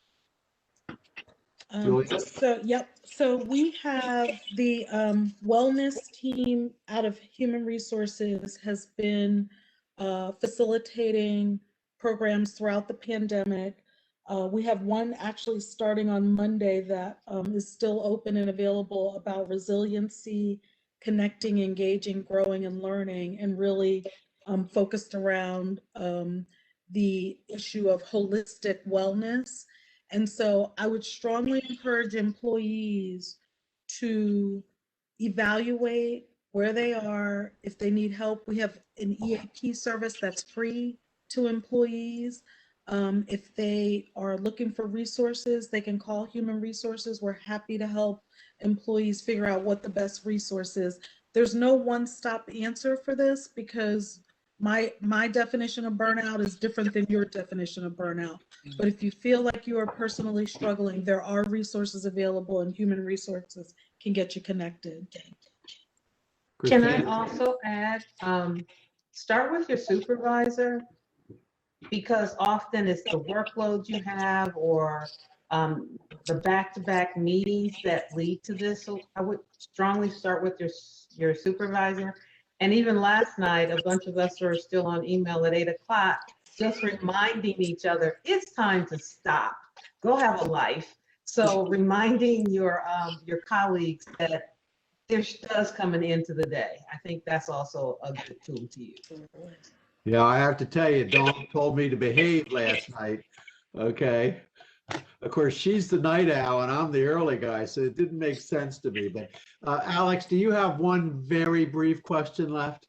So we have the wellness team out of Human Resources has been facilitating programs throughout the pandemic. We have one actually starting on Monday that is still open and available about resiliency, connecting, engaging, growing, and learning, and really focused around the issue of holistic wellness. And so I would strongly encourage employees to evaluate where they are. If they need help, we have an EAP service that's free to employees. If they are looking for resources, they can call Human Resources. We're happy to help employees figure out what the best resource is. There's no one-stop answer for this because my definition of burnout is different than your definition of burnout. But if you feel like you are personally struggling, there are resources available, and Human Resources can get you connected. Can I also add, start with your supervisor, because often it's the workload you have or the back-to-back meetings that lead to this. So I would strongly start with your supervisor. And even last night, a bunch of us were still on email at 8 o'clock, just reminding each other, it's time to stop, go have a life. So reminding your colleagues that there does come an end to the day. I think that's also a good tool to use. Yeah, I have to tell you, Dawn told me to behave last night. Okay. Of course, she's the night owl and I'm the early guy, so it didn't make sense to me. But Alex, do you have one very brief question left?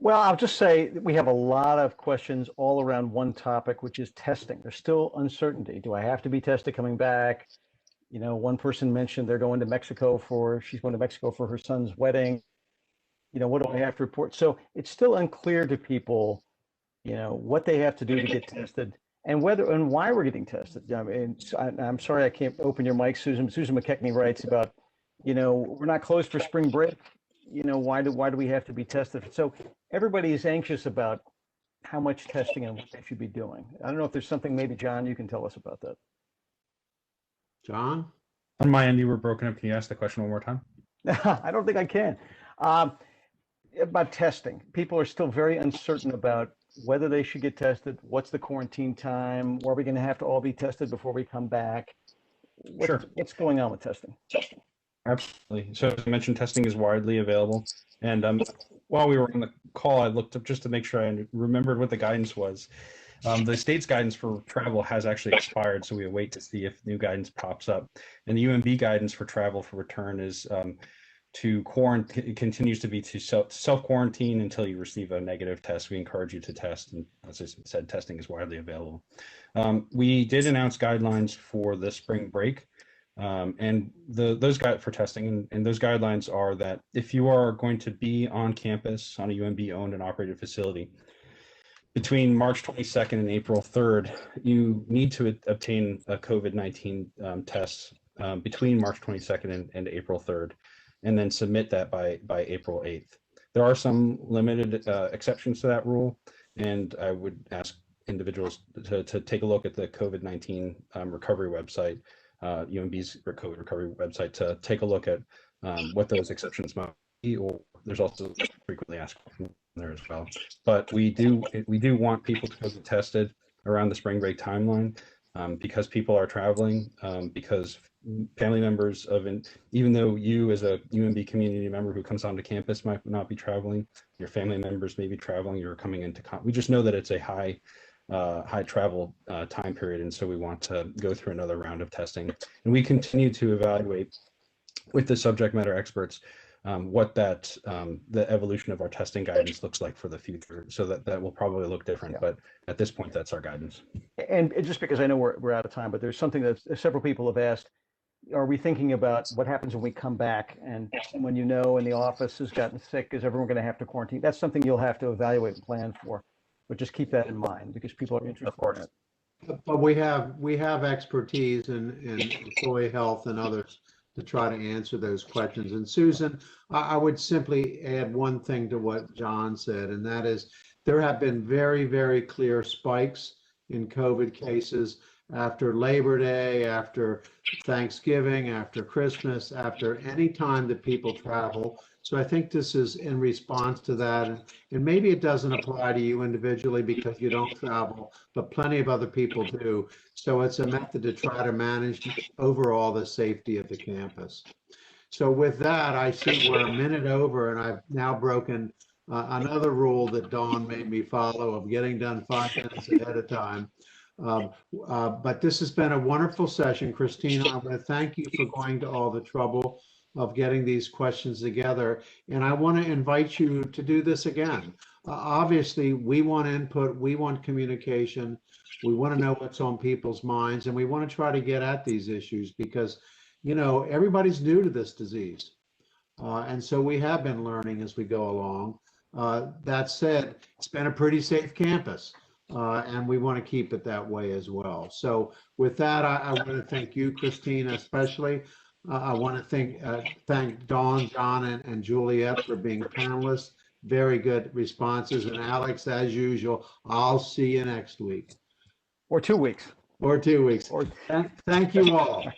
Well, I'll just say that we have a lot of questions all around one topic, which is testing. There's still uncertainty. Do I have to be tested coming back? One person mentioned she's going to Mexico for her son's wedding. What do I have to report? So it's still unclear to people, what they have to do to get tested and whether and why we're getting tested. I mean, I'm sorry I can't open your mic, Susan. Susan McKechnie writes about, we're not closed for spring break. Why do we have to be tested? So everybody is anxious about how much testing and what they should be doing. I don't know if there's something, maybe John, you can tell us about that. John? On my end, you were broken up. Can you ask the question one more time? I don't think I can. About testing. People are still very uncertain about whether they should get tested. What's the quarantine time? Are we going to have to all be tested before we come back? What's going on with testing? Absolutely. So as I mentioned, testing is widely available. And while we were on the call, I looked up just to make sure I remembered what the guidance was. The state's guidance for travel has actually expired, so we wait to see if new guidance pops up. And the UMB guidance for travel for return is to quarantine. It continues to be to self-quarantine until you receive a negative test. We encourage you to test, and as I said, testing is widely available. We did announce guidelines for the spring break. And those guidelines for testing, and those guidelines are that if you are going to be on campus on a UMB owned and operated facility between March 22nd and April 3rd, you need to obtain a COVID-19 test between March 22nd and April 3rd, and then submit that by April 8th. There are some limited exceptions to that rule, and I would ask individuals to take a look at the COVID-19 recovery website, UMB's COVID recovery website, to take a look at what those exceptions might be, or there's also frequently asked questions there as well. But we do want people to get tested around the spring break timeline, because people are traveling, because family members of, even though you as a UMB community member who comes onto campus might not be traveling, your family members may be traveling, you're coming into, we just know that it's a high travel time period, and so we want to go through another round of testing. And we continue to evaluate with the subject matter experts what that the evolution of our testing guidance looks like for the future. So that will probably look different, Yeah. but at this point, that's our guidance. And just because I know we're out of time, but there's something that several people have asked. Are we thinking about what happens when we come back and someone you know in the office has gotten sick? Is everyone going to have to quarantine? That's something you'll have to evaluate and plan for. But just keep that in mind because people are interested. Of course. In it. But we have expertise in employee health and others to try to answer those questions. And Susan, I would simply add one thing to what John said, and that is there have been very, very clear spikes in COVID cases after Labor Day, after Thanksgiving, after Christmas, after any time that people travel. So I think this is in response to that. And maybe it doesn't apply to you individually because you don't travel, but plenty of other people do. So it's a method to try to manage overall the safety of the campus. So with that, I see we're a minute over, and I've now broken another rule that Dawn made me follow of getting done 5 minutes ahead of time. But this has been a wonderful session. Christina, I want to thank you for going to all the trouble of getting these questions together. And I want to invite you to do this again. Obviously, we want input, we want communication, we want to know what's on people's minds, and we want to try to get at these issues because, you know, everybody's new to this disease. And so we have been learning as we go along. That said, it's been a pretty safe campus. And we want to keep it that way as well. So with that, I want to thank you, Christina, especially. I want to thank Dawn, John, and Juliet for being panelists. Very good responses. And Alex, as usual, I'll see you next week. Or 2 weeks. Or 2 weeks. Thank you all.